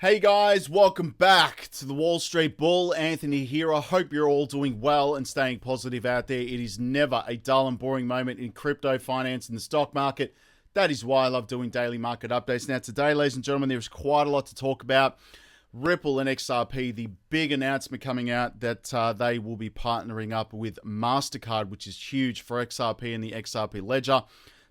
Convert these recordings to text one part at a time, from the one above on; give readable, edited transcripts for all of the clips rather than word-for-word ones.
Hey guys, welcome back to the Wall Street Bull. Anthony here. I hope you're all doing well and staying positive out there. It is never a dull and boring moment in crypto, finance, and the stock market. That is why I love doing daily market updates. Now today, ladies and gentlemen, there's quite a lot to talk about. Ripple and XRP, the big announcement coming out that they will be partnering up with MasterCard, which is huge for XRP and the XRP ledger.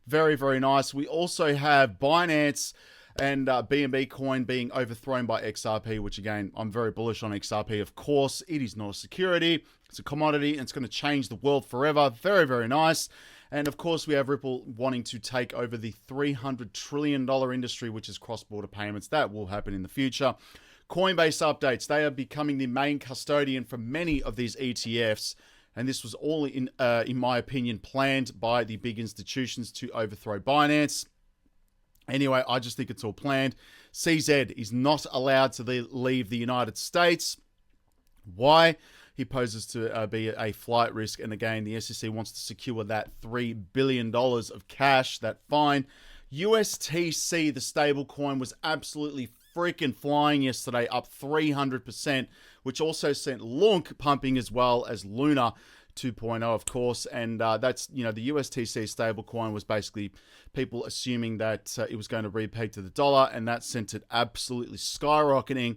Very, very nice. We also have Binance and BNB coin being overthrown by XRP, which again, I'm very bullish on XRP. Of course, it is not a security. It's a commodity and it's going to change the world forever. Very, very nice. And of course, we have Ripple wanting to take over the $300 trillion industry, which is cross-border payments. That will happen in the future. Coinbase updates. They are becoming the main custodian for many of these ETFs. And this was all, in my opinion, planned by the big institutions to overthrow Binance. Anyway, I just think it's all planned. CZ is not allowed to leave the United States. Why? He poses to be a flight risk. And again, the SEC wants to secure that $3 billion of cash, that fine. USTC, the stable coin, was absolutely freaking flying yesterday, up 300%, which also sent Lunk pumping as well as Luna 2.0, of course, and that's, the USTC stablecoin was basically people assuming that it was going to repeg to the dollar, and that sent it absolutely skyrocketing,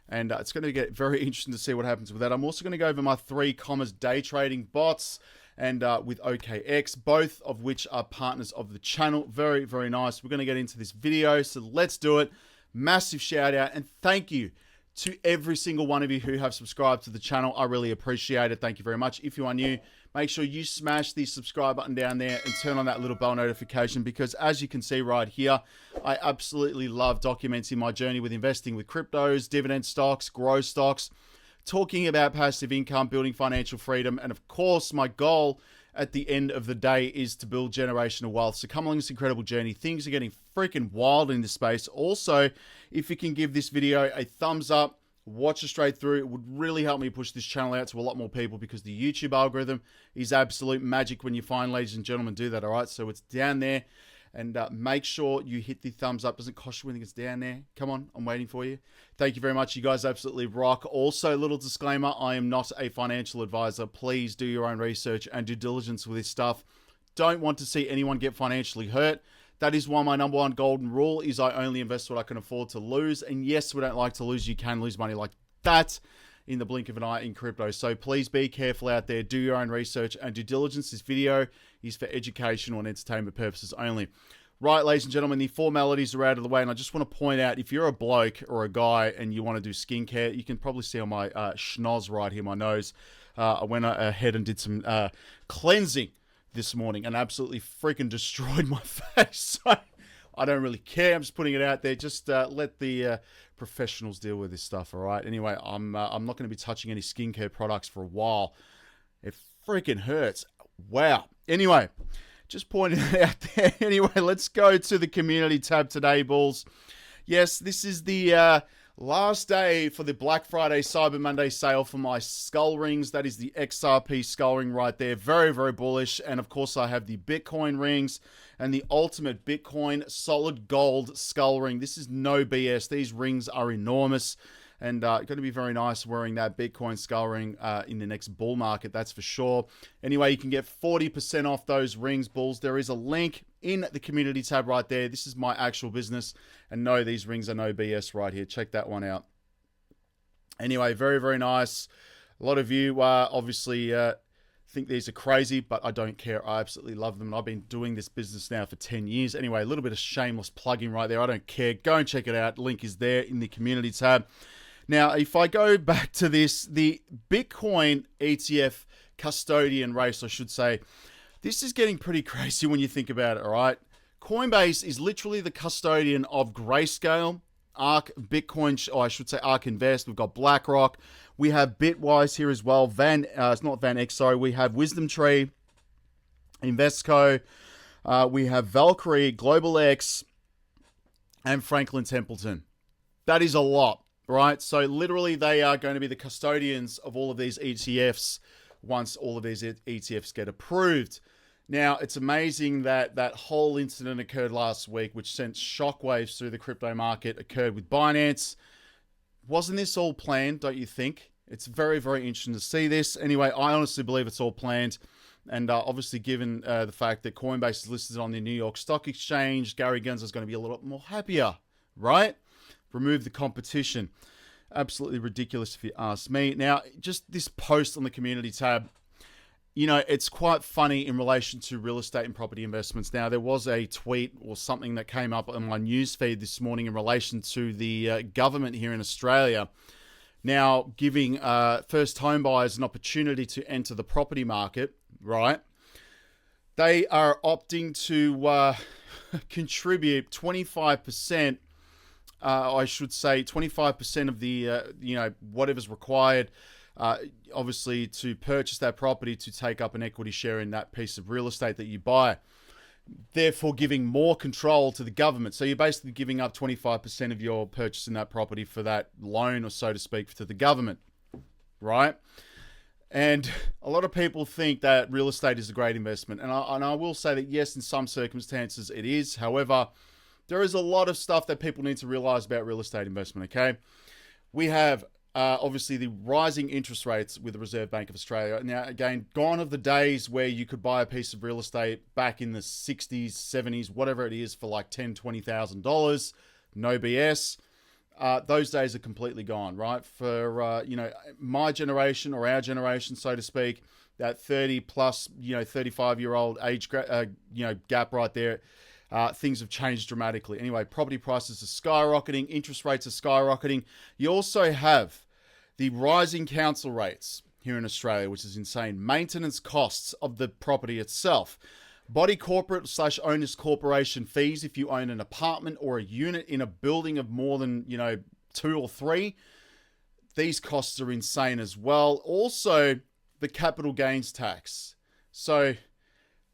and it's going to get very interesting to see what happens with that. I'm also going to go over my 3 commas day trading bots, and with OKX, both of which are partners of the channel. Very, very nice. We're going to get into this video, so let's do it. Massive shout out, and thank you to every single one of you who have subscribed to the channel. I really appreciate it. Thank you very much. If you are new, make sure you smash the subscribe button down there and turn on that little bell notification, because as you can see right here, I absolutely love documenting my journey with investing with cryptos, dividend stocks, growth stocks, talking about passive income, building financial freedom, and of course, my goal at the end of the day is to build generational wealth. So come along this incredible journey. Things are getting freaking wild in this space. Also, if you can give this video a thumbs up, watch it straight through, it would really help me push this channel out to a lot more people, because the YouTube algorithm is absolute magic when you find, ladies and gentlemen, do that, all right? So it's down there, and make sure you hit the thumbs up. Doesn't cost you anything, it's down there. Come on, I'm waiting for you. Thank you very much. You guys absolutely rock. Also, little disclaimer, I am not a financial advisor. Please do your own research and due diligence with this stuff. Don't want to see anyone get financially hurt. That is why my number one golden rule is I only invest what I can afford to lose. And yes, we don't like to lose. You can lose money like that in the blink of an eye in crypto. So please be careful out there. Do your own research and due diligence. This video is for educational and entertainment purposes only. Right, ladies and gentlemen, the formalities are out of the way, and I just want to point out, if you're a bloke or a guy and you want to do skincare, you can probably see on my schnoz right here, my nose, I went ahead and did some cleansing this morning and absolutely freaking destroyed my face. So I don't really care. I'm just putting it out there. Just let the professionals deal with this stuff, all right? Anyway, I'm not going to be touching any skincare products for a while. It freaking hurts. Wow. Anyway, just pointing it out there. Anyway, let's go to the community tab today, Bulls. Yes, this is the last day for the Black Friday Cyber Monday sale for my skull rings. That is the XRP skull ring right there. Very, very bullish. And of course, I have the Bitcoin rings and the ultimate Bitcoin solid gold skull ring. This is no BS. These rings are enormous. And going to be very nice wearing that Bitcoin skull ring in the next bull market, that's for sure. Anyway, you can get 40% off those rings, Bulls. There is a link in the community tab right there. This is my actual business. And no, these rings are no BS right here. Check that one out. Anyway, very, very nice. A lot of you obviously think these are crazy, but I don't care. I absolutely love them. And I've been doing this business now for 10 years. Anyway, a little bit of shameless plugging right there. I don't care. Go and check it out. Link is there in the community tab. Now, if I go back to this, the Bitcoin ETF custodian race, I should say, this is getting pretty crazy when you think about it, all right? Coinbase is literally the custodian of Grayscale, ARK, Bitcoin, or I should say ARK Invest. We've got BlackRock. We have Bitwise here as well. It's not VanEck, sorry. We have WisdomTree, Invesco. We have Valkyrie, GlobalX, and Franklin Templeton. That is a lot. Right, so literally they are going to be the custodians of all of these ETFs once all of these ETFs get approved. Now, it's amazing that that whole incident occurred last week, which sent shockwaves through the crypto market, occurred with Binance. wasn't this all planned, don't you think? It's very, very interesting to see this. Anyway, I honestly believe it's all planned. And obviously, given the fact that Coinbase is listed on the New York Stock Exchange, Gary Gensler is going to be a little more happier, right? Remove the competition. Absolutely ridiculous if you ask me. Now, just this post on the community tab, you know, it's quite funny in relation to real estate and property investments. Now, there was a tweet or something that came up on my newsfeed this morning in relation to the government here in Australia now giving first home buyers an opportunity to enter the property market, right? They are opting to contribute 25%, I should say 25% of the, you know, whatever's required, obviously to purchase that property to take up an equity share in that piece of real estate that you buy, therefore giving more control to the government. So you're basically giving up 25% of your purchase in that property for that loan, or so to speak, to the government, right? And a lot of people think that real estate is a great investment. And I will say that, yes, in some circumstances it is. However, there is a lot of stuff that people need to realize about real estate investment, okay? We have obviously the rising interest rates with the Reserve Bank of Australia. Now, again, gone are the days where you could buy a piece of real estate back in the 60s, 70s, whatever it is, for like $10,000, $20,000. No BS. Those days are completely gone, right? For, you know, my generation, or our generation, so to speak, that 30 plus, you know, 35-year-old age, you know, gap right there, things have changed dramatically. Anyway, property prices are skyrocketing, interest rates are skyrocketing. You also have the rising council rates here in Australia, which is insane. Maintenance costs of the property itself. Body corporate / owners corporation fees if you own an apartment or a unit in a building of more than, you know, 2 or 3. These costs are insane as well. Also, the capital gains tax. So,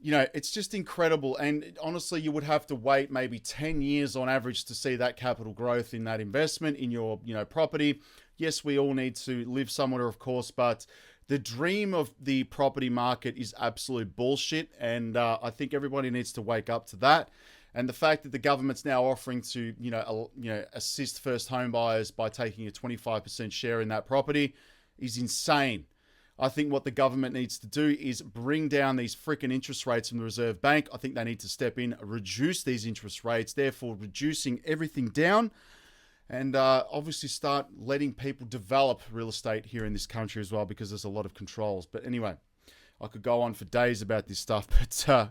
you know, it's just incredible. And honestly, you would have to wait maybe 10 years on average to see that capital growth in that investment in your, you know, property. Yes, we all need to live somewhere, of course, but the dream of the property market is absolute bullshit. And I think everybody needs to wake up to that. And the fact that the government's now offering to, you know, assist first home buyers by taking a 25% share in that property is insane. I think what the government needs to do is bring down these freaking interest rates from the Reserve Bank. I think they need to step in, reduce these interest rates, therefore reducing everything down, and obviously start letting people develop real estate here in this country as well, because there's a lot of controls. But anyway, I could go on for days about this stuff, but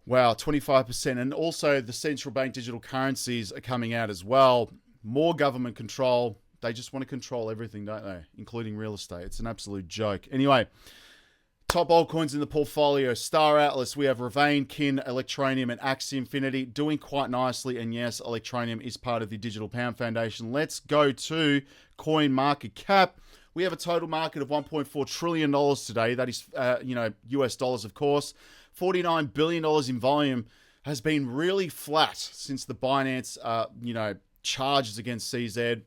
wow, 25%. And also the central bank digital currencies are coming out as well. More government control. They just want to control everything, don't they? Including real estate. It's an absolute joke. Anyway, top altcoins in the portfolio. Star Atlas, we have Ravane, Kin, Electroneum, and Axie Infinity doing quite nicely. And yes, Electroneum is part of the Digital Pound Foundation. Let's go to coin market cap. We have a total market of $1.4 trillion today. That is, you know, US dollars, of course. $49 billion in volume has been really flat since the Binance, you know, charges against CZ.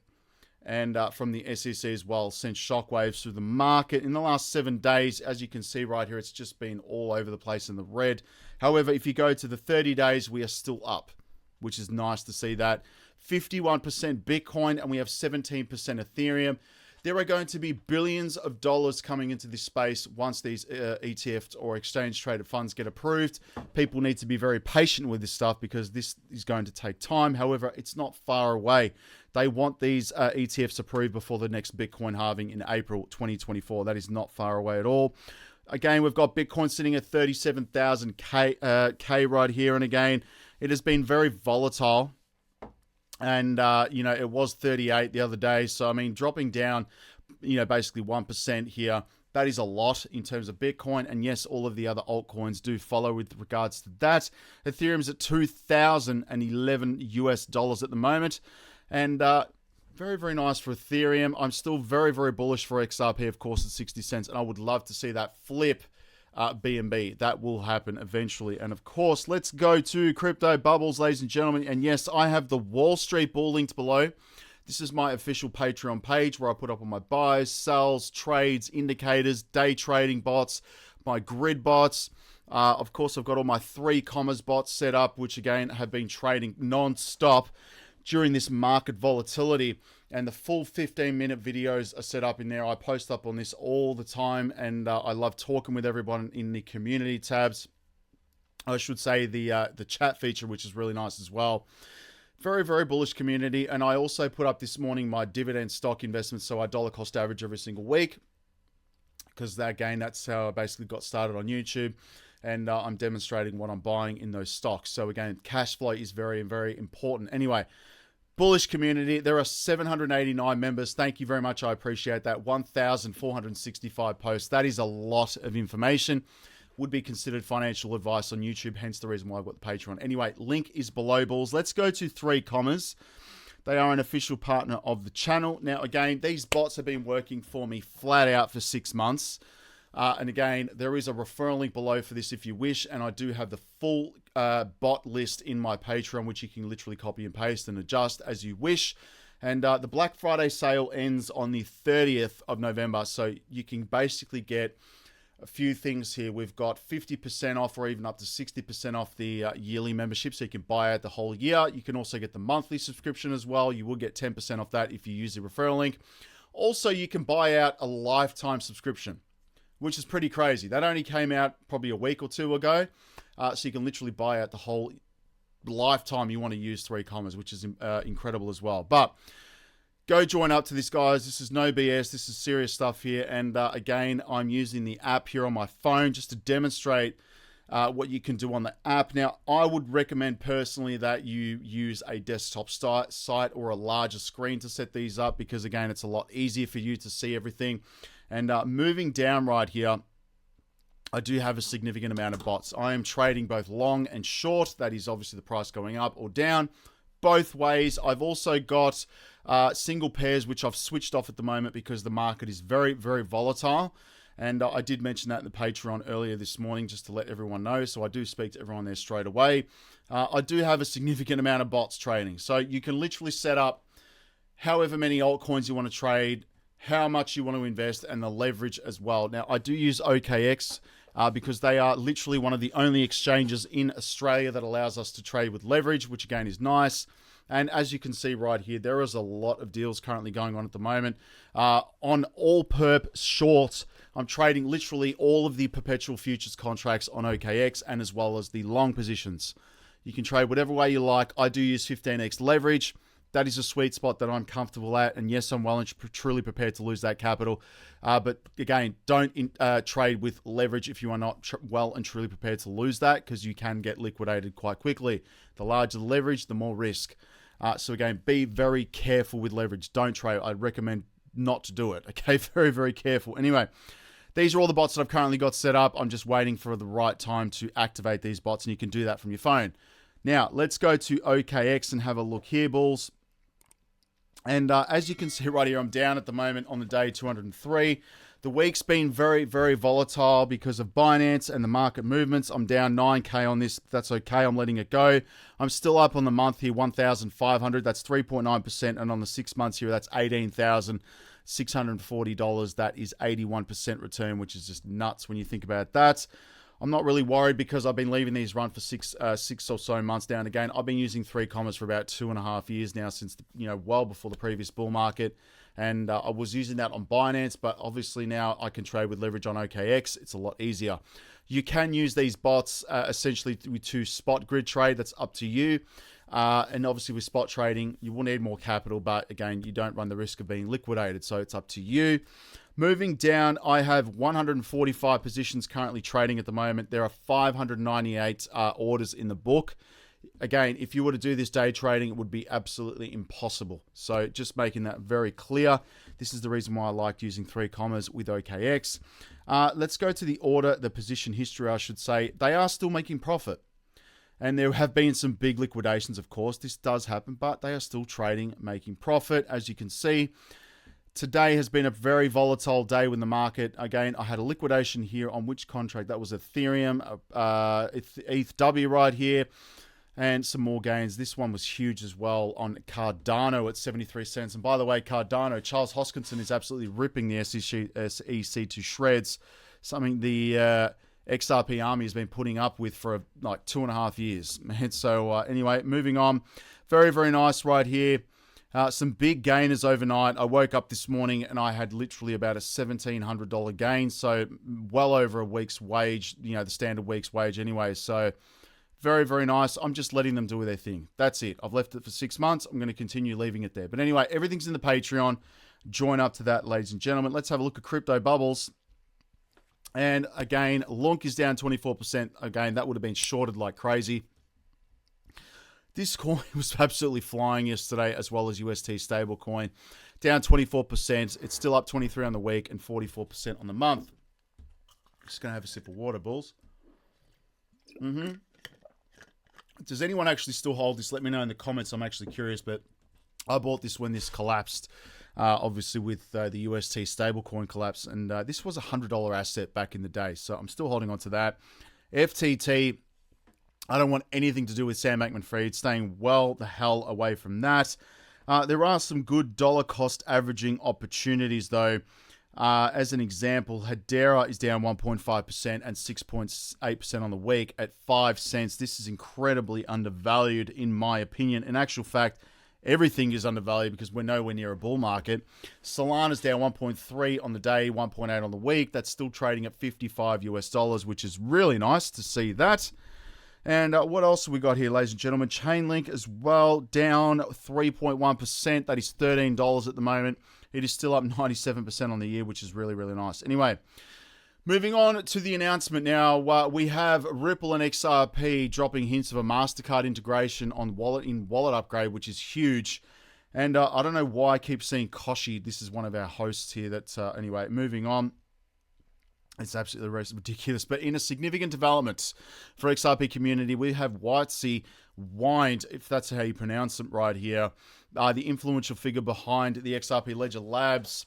And from the SEC as well, sent shockwaves through the market. In the last 7 days, as you can see right here, it's just been all over the place in the red. However, if you go to the 30 days, we are still up, which is nice to see that. 51% Bitcoin, and we have 17% Ethereum. There are going to be billions of dollars coming into this space once these ETFs or exchange-traded funds get approved. People need to be very patient with this stuff because this is going to take time. However, it's not far away. They want these ETFs approved before the next Bitcoin halving in April 2024. That is not far away at all. Again, we've got Bitcoin sitting at 37,000 K right here. And again, it has been very volatile. And, you know, it was 38 the other day. So, I mean, dropping down, you know, basically 1% here. That is a lot in terms of Bitcoin. And yes, all of the other altcoins do follow with regards to that. Ethereum's at $2,011 US dollars at the moment. And very, very nice for Ethereum. I'm still very, very bullish for XRP, of course, at 60 cents. And I would love to see that flip BNB. That will happen eventually. And of course, let's go to crypto bubbles, ladies and gentlemen. And yes, I have the Wall Street Bull linked below. This is my official Patreon page where I put up all my buys, sells, trades, indicators, day trading bots, my grid bots. Of course, I've got all my 3 commas bots set up, which again have been trading non-stop during this market volatility. And the full 15-minute videos are set up in there. I post up on this all the time, and I love talking with everyone in the community tabs. I should say the chat feature, which is really nice as well. Very, very bullish community. And I also put up this morning my dividend stock investments, so I dollar cost average every single week, because that's how I basically got started on YouTube. And I'm demonstrating what I'm buying in those stocks. So again, cash flow is very, very important. Anyway, bullish community. There are 789 members. Thank you very much. I appreciate that. 1,465 posts. That is a lot of information. Would be considered financial advice on YouTube, hence the reason why I've got the Patreon. Anyway, link is below, Bulls. Let's go to 3 Commas. They are an official partner of the channel. Now, again, these bots have been working for me flat out for 6 months. And again, there is a referral link below for this if you wish. And I do have the full bot list in my Patreon, which you can literally copy and paste and adjust as you wish. And the Black Friday sale ends on the 30th of November. So you can basically get a few things here. We've got 50% off or even up to 60% off the yearly membership. So you can buy out the whole year. You can also get the monthly subscription as well. You will get 10% off that if you use the referral link. Also, you can buy out a lifetime subscription, which is pretty crazy. That only came out probably a week or 2 ago. So you can literally buy out the whole lifetime you want to use 3 Commas, which is incredible as well. But go join up to this, guys. This is no BS. This is serious stuff here. And again, I'm using the app here on my phone just to demonstrate what you can do on the app. Now, I would recommend personally that you use a desktop site or a larger screen to set these up, because again, it's a lot easier for you to see everything. And moving down right here, I do have a significant amount of bots. I am trading both long and short. That is obviously the price going up or down, both ways. I've also got single pairs, which I've switched off at the moment because the market is very, very volatile. And I did mention that in the Patreon earlier this morning, just to let everyone know. So I do speak to everyone there straight away. I do have a significant amount of bots trading. So you can literally set up however many altcoins you want to trade, how much you want to invest, and the leverage as well. Now, I do use OKX because they are literally one of the only exchanges in Australia that allows us to trade with leverage, which again is nice. And as you can see right here, there is a lot of deals currently going on at the moment. On all perp short, I'm trading literally all of the perpetual futures contracts on OKX, and as well as the long positions. You can trade whatever way you like. I do use 15x leverage. That is a sweet spot that I'm comfortable at. And yes, I'm well and truly prepared to lose that capital. But again, don't trade with leverage if you are not well and truly prepared to lose that, because you can get liquidated quite quickly. The larger the leverage, the more risk. So again, be very careful with leverage. Don't trade. I'd recommend not to do it. Okay, very, very careful. Anyway, these are all the bots that I've currently got set up. I'm just waiting for the right time to activate these bots, and you can do that from your phone. Now, let's go to OKX and have a look here, Bulls. And as you can see right here, I'm down at the moment on the day 203. The week's been very, very volatile because of Binance and the market movements. I'm down 9K on this. That's okay. I'm letting it go. I'm still up on the month here, 1,500. That's 3.9%. And on the 6 months here, that's $18,640. That is 81% return, which is just nuts when you think about that. I'm not really worried because I've been leaving these run for six or so months down again. I've been using 3 Commas for about 2.5 years now, since well before the previous bull market. And I was using that on Binance, but obviously now I can trade with leverage on OKX. It's a lot easier. You can use these bots essentially to spot grid trade. That's up to you. And obviously with spot trading, you will need more capital, but again, you don't run the risk of being liquidated. So it's up to you. Moving down, I have 145 positions currently trading at the moment. There are 598 orders in the book. Again, if you were to do this day trading, it would be absolutely impossible. So just making that very clear. This is the reason why I liked using 3 Commas with OKX. Let's go to the order, the position history, I should say. They are still making profit. And there have been some big liquidations, of course. This does happen, but they are still trading, making profit, as you can see. Today has been a very volatile day with the market. Again, I had a liquidation here on which contract? That was Ethereum, ETHW right here, and some more gains. This one was huge as well on Cardano at 73 cents. And by the way, Cardano, Charles Hoskinson is absolutely ripping the SEC to shreds, something the XRP army has been putting up with for like 2.5 years. So anyway, moving on. Very, very nice right here. Some big gainers overnight. I woke up this morning and I had literally about a $1,700 gain. So well over a week's wage, the standard week's wage anyway. So very, very nice. I'm just letting them do their thing. That's it. I've left it for 6 months. I'm going to continue leaving it there. But anyway, everything's in the Patreon. Join up to that, ladies and gentlemen. Let's have a look at crypto bubbles. And again, Lunk is down 24%. Again, that would have been shorted like crazy. This coin was absolutely flying yesterday, as well as UST stablecoin. Down 24%. It's still up 23 on the week and 44% on the month. Just going to have a sip of water, bulls. Does anyone actually still hold this? Let me know in the comments. I'm actually curious, but I bought this when this collapsed. Obviously with the UST stablecoin collapse, and this was a $100 asset back in the day, so I'm still holding on to that. FTT, I don't want anything to do with Sam Bankman-Fried, staying well the hell away from that. There are some good dollar cost averaging opportunities though. As an example, Hedera is down 1.5% and 6.8% on the week at 5 cents. This is incredibly undervalued in my opinion. In actual fact, everything is undervalued because we're nowhere near a bull market. Solana's down 1.3 on the day, 1.8 on the week. That's still trading at $55 US, which is really nice to see that. And what else have we got here, ladies and gentlemen? Chainlink as well, down 3.1%. That is $13 at the moment. It is still up 97% on the year, which is really, really nice. Anyway, moving on to the announcement now. We have Ripple and XRP dropping hints of a MasterCard integration on wallet upgrade, which is huge. And I don't know why I keep seeing Koshi. This is one of our hosts here. Anyway, moving on. It's absolutely ridiculous. But in a significant development for XRP community, we have Wind, if that's how you pronounce it right here, the influential figure behind the XRP Ledger Labs,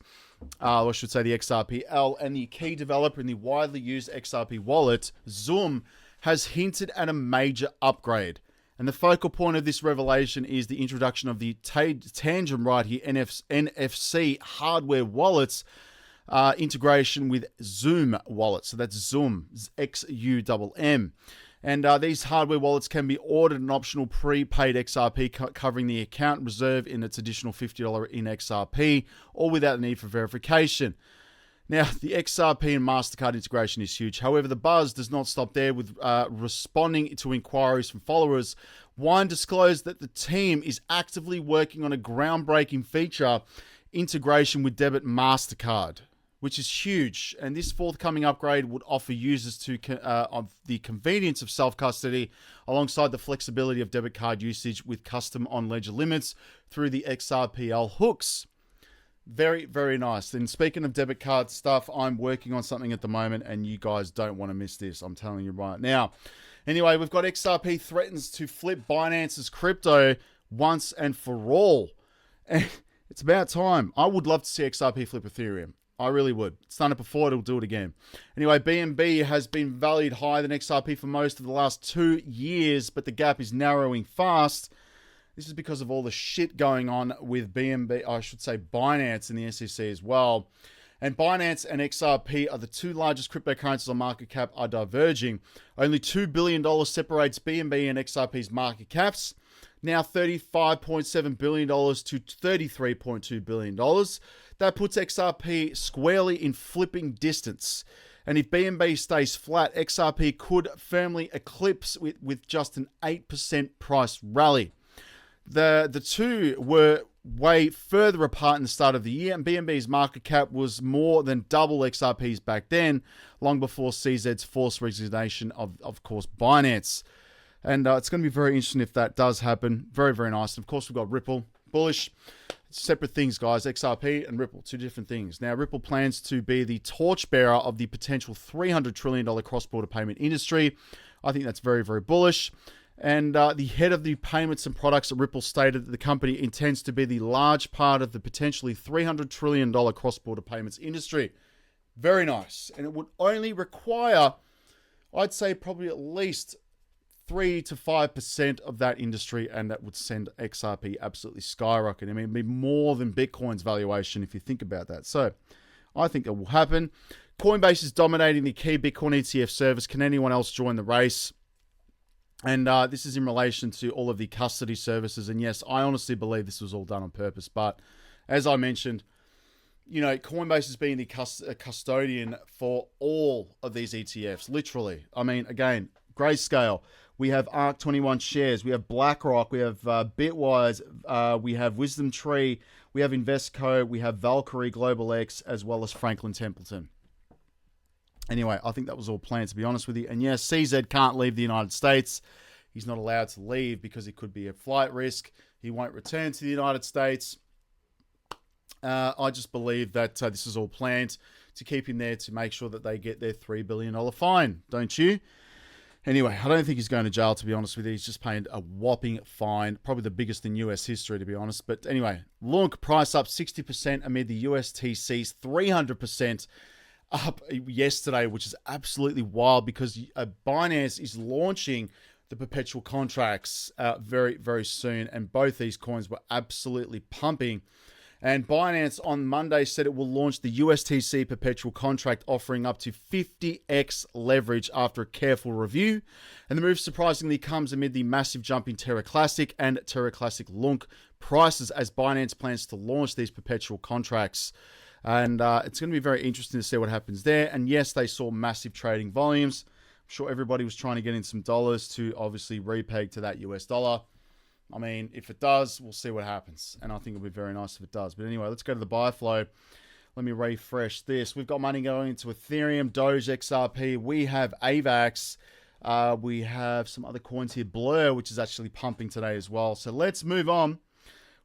or I should say the XRPL, and the key developer in the widely used XRP wallet, Zoom, has hinted at a major upgrade. And the focal point of this revelation is the introduction of the Tangent right here, NFC hardware wallets, integration with Zoom wallets. So that's Zoom, Xumm. And these hardware wallets can be ordered an optional prepaid XRP covering the account reserve in its additional $50 in XRP, or without the need for verification. Now, the XRP and MasterCard integration is huge. However, the buzz does not stop there. With responding to inquiries from followers, Wine disclosed that the team is actively working on a groundbreaking feature, integration with debit MasterCard, which is huge. And this forthcoming upgrade would offer users of the convenience of self-custody alongside the flexibility of debit card usage with custom on-ledger limits through the XRPL hooks. Very, very nice. And speaking of debit card stuff, I'm working on something at the moment, and you guys don't want to miss this. I'm telling you right now. Anyway, we've got XRP threatens to flip Binance's crypto once and for all. And it's about time. I would love to see XRP flip Ethereum. I really would. It's done it before, it'll do it again. Anyway, BNB has been valued higher than XRP for most of the last 2 years, but the gap is narrowing fast. This is because of all the shit going on with BNB, I should say Binance and the SEC as well. And Binance and XRP are the two largest cryptocurrencies on market cap are diverging. Only $2 billion separates BNB and XRP's market caps. Now $35.7 billion to $33.2 billion. That puts XRP squarely in flipping distance. And if BNB stays flat, XRP could firmly eclipse with just an 8% price rally. The two were way further apart in the start of the year, and BNB's market cap was more than double XRP's back then, long before CZ's forced resignation of course, Binance. And it's going to be very interesting if that does happen. Very, very nice. And of course, we've got Ripple. Bullish. Separate things, guys. XRP and Ripple, two different things. Now, Ripple plans to be the torchbearer of the potential $300 trillion cross-border payment industry. I think that's very, very bullish. And the head of the payments and products at Ripple stated that the company intends to be the large part of the potentially $300 trillion cross-border payments industry. Very nice. And it would only require, I'd say, probably at least 3 to 5% of that industry, and that would send XRP absolutely skyrocketing. I mean, it'd be more than Bitcoin's valuation if you think about that. So I think it will happen. Coinbase is dominating the key Bitcoin ETF service. Can anyone else join the race? And this is in relation to all of the custody services. And yes, I honestly believe this was all done on purpose. But as I mentioned, you know, Coinbase has been the custodian for all of these ETFs, literally. I mean, again, Grayscale. We have ARK21 shares. We have BlackRock. We have Bitwise. We have Wisdom Tree. We have Investco. We have Valkyrie Global X, as well as Franklin Templeton. Anyway, I think that was all planned, to be honest with you. And yes, CZ can't leave the United States. He's not allowed to leave because it could be a flight risk. He won't return to the United States. I just believe that this is all planned to keep him there to make sure that they get their $3 billion fine, don't you? Anyway, I don't think he's going to jail, to be honest with you. He's just paying a whopping fine, probably the biggest in US history, to be honest. But anyway, LUNC price up 60% amid the USTC's 300% up yesterday, which is absolutely wild because Binance is launching the perpetual contracts very, very soon. And both these coins were absolutely pumping. And Binance on Monday said it will launch the USTC perpetual contract offering up to 50x leverage after a careful review. And the move surprisingly comes amid the massive jump in Terra Classic and Terra Classic LUNC prices as Binance plans to launch these perpetual contracts. And it's going to be very interesting to see what happens there. And yes, they saw massive trading volumes. I'm sure everybody was trying to get in some dollars to obviously repeg to that US dollar. I mean, if it does, we'll see what happens. And I think it'll be very nice if it does. But anyway, let's go to the buy flow. Let me refresh this. We've got money going into Ethereum, Doge, XRP. We have AVAX. We have some other coins here. Blur, which is actually pumping today as well. So let's move on.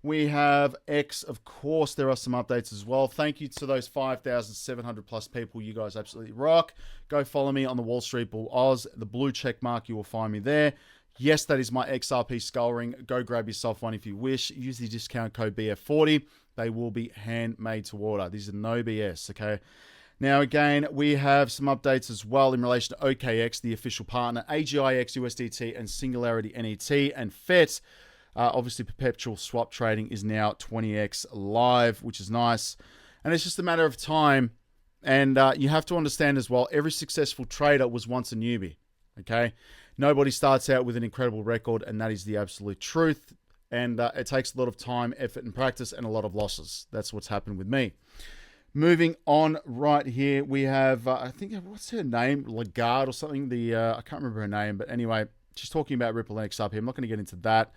We have X, of course. There are some updates as well. Thank you to those 5,700 plus people. You guys absolutely rock. Go follow me on the Wall Street Bull Oz. The blue check mark, you will find me there. Yes, that is my XRP skull ring. Go grab yourself one if you wish. Use the discount code BF40. They will be handmade to order. These are no BS, okay? Now, again, we have some updates as well in relation to OKX, the official partner, AGIX, USDT, and Singularity NET, and FET. Obviously, perpetual swap trading is now 20x live, which is nice. And it's just a matter of time. And you have to understand as well, every successful trader was once a newbie, okay? Nobody starts out with an incredible record, and that is the absolute truth. And it takes a lot of time, effort, and practice, and a lot of losses. That's what's happened with me. Moving on right here, we have, I think, what's her name? Lagarde or something? I can't remember her name, but anyway, she's talking about Ripple and XRP. I'm not going to get into that.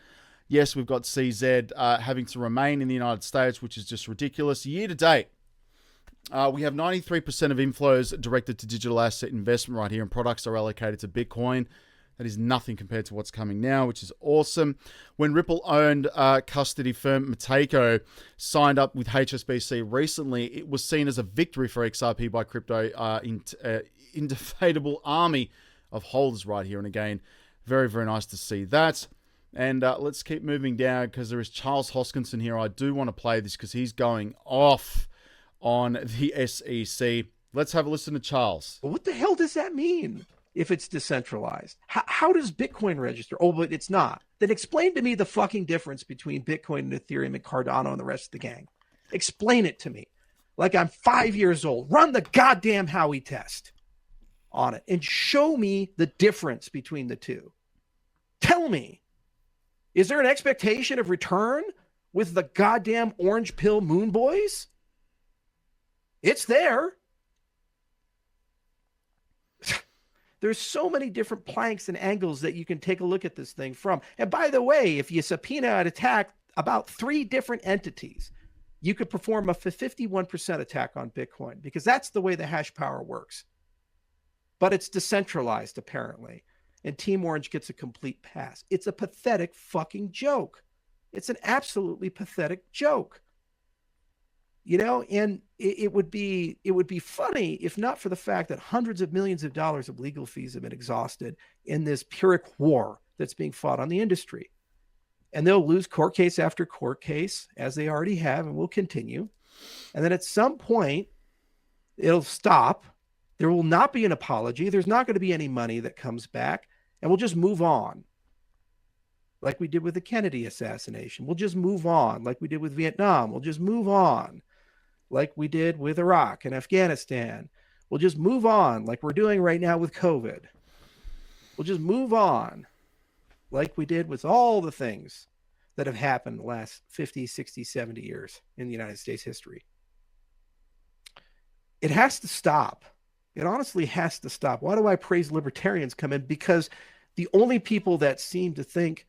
Yes, we've got CZ having to remain in the United States, which is just ridiculous. Year to date, we have 93% of inflows directed to digital asset investment right here, and products are allocated to Bitcoin. That is nothing compared to what's coming now, which is awesome. When Ripple-owned custody firm Mateko signed up with HSBC recently, it was seen as a victory for XRP by Crypto, indefatigable army of holders right here. And again, very, very nice to see that. And let's keep moving down because there is Charles Hoskinson here. I do want to play this because he's going off on the SEC. Let's have a listen to Charles. What the hell does that mean? If it's decentralized, how does Bitcoin register? Oh, but it's not. Then explain to me the fucking difference between Bitcoin and Ethereum and Cardano and the rest of the gang. Explain it to me. Like I'm 5 years old. Run the goddamn Howey test on it and show me the difference between the two. Tell me, is there an expectation of return with the goddamn orange pill moon boys? It's there. There's so many different planks and angles that you can take a look at this thing from. And by the way, if you subpoena and attack about 3 different entities, you could perform a 51% attack on Bitcoin because that's the way the hash power works. But it's decentralized, apparently. And Team Orange gets a complete pass. It's a pathetic fucking joke. It's an absolutely pathetic joke. You know, and it would be funny if not for the fact that hundreds of millions of dollars of legal fees have been exhausted in this Pyrrhic war that's being fought on the industry. And they'll lose court case after court case, as they already have and will continue. And then at some point, it'll stop. There will not be an apology. There's not going to be any money that comes back. And we'll just move on. Like we did with the Kennedy assassination. We'll just move on. Like we did with Vietnam. We'll just move on. Like we did with Iraq and Afghanistan. We'll just move on like we're doing right now with COVID. We'll just move on. like we did with all the things that have happened the last 50, 60, 70 years in the United States history. It has to stop. It honestly has to stop. Why do I praise libertarians come in? Because the only people that seem to think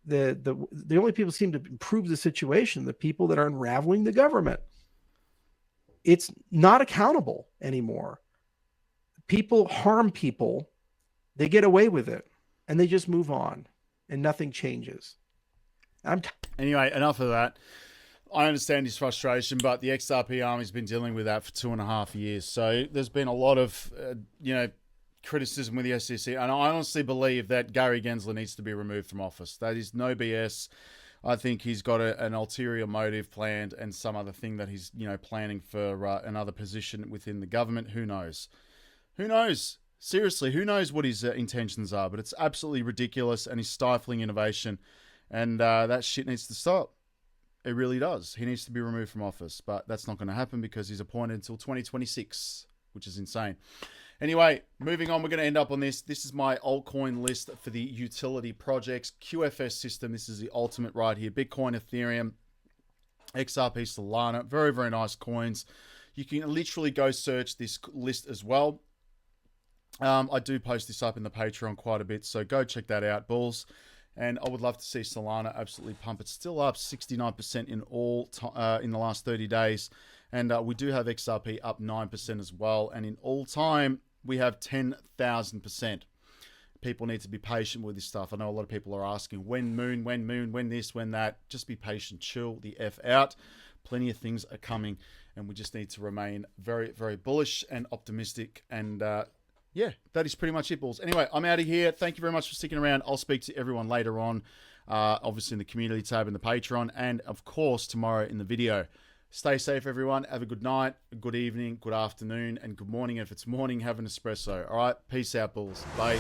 the only people seem to improve the situation, the people that are unraveling the government. It's not accountable anymore. People harm people, they get away with it, and they just move on, and nothing changes. Anyway, enough of that. I understand his frustration, but the XRP army's been dealing with that for 2.5 years. So there's been a lot of, criticism with the SEC. And I honestly believe that Gary Gensler needs to be removed from office. That is no BS. I think he's got an ulterior motive planned and some other thing that he's, planning for another position within the government. Who knows? Who knows? Seriously, who knows what his intentions are? But it's absolutely ridiculous and he's stifling innovation. And that shit needs to stop. It really does. He needs to be removed from office, but that's not going to happen because he's appointed until 2026, which is insane. Anyway, moving on, we're going to end up on this. This is my altcoin list for the utility projects. QFS system, this is the ultimate right here. Bitcoin, Ethereum, XRP, Solana. Very, very nice coins. You can literally go search this list as well. I do post this up in the Patreon quite a bit, so go check that out, bulls. And I would love to see Solana absolutely pump. It's still up 69% in the last 30 days. And we do have XRP up 9% as well. And in all time, we have 10,000%. People need to be patient with this stuff. I know a lot of people are asking, when moon, when this, when that. Just be patient, chill the F out. Plenty of things are coming. And we just need to remain very, very bullish and optimistic. And yeah, that is pretty much it, bulls. Anyway, I'm out of here. Thank you very much for sticking around. I'll speak to everyone later on, obviously in the community tab in the Patreon, and of course tomorrow in the video. Stay safe, everyone. Have a good night, a good evening, good afternoon, and good morning. If it's morning, have an espresso. All right, peace out, bulls. Bye.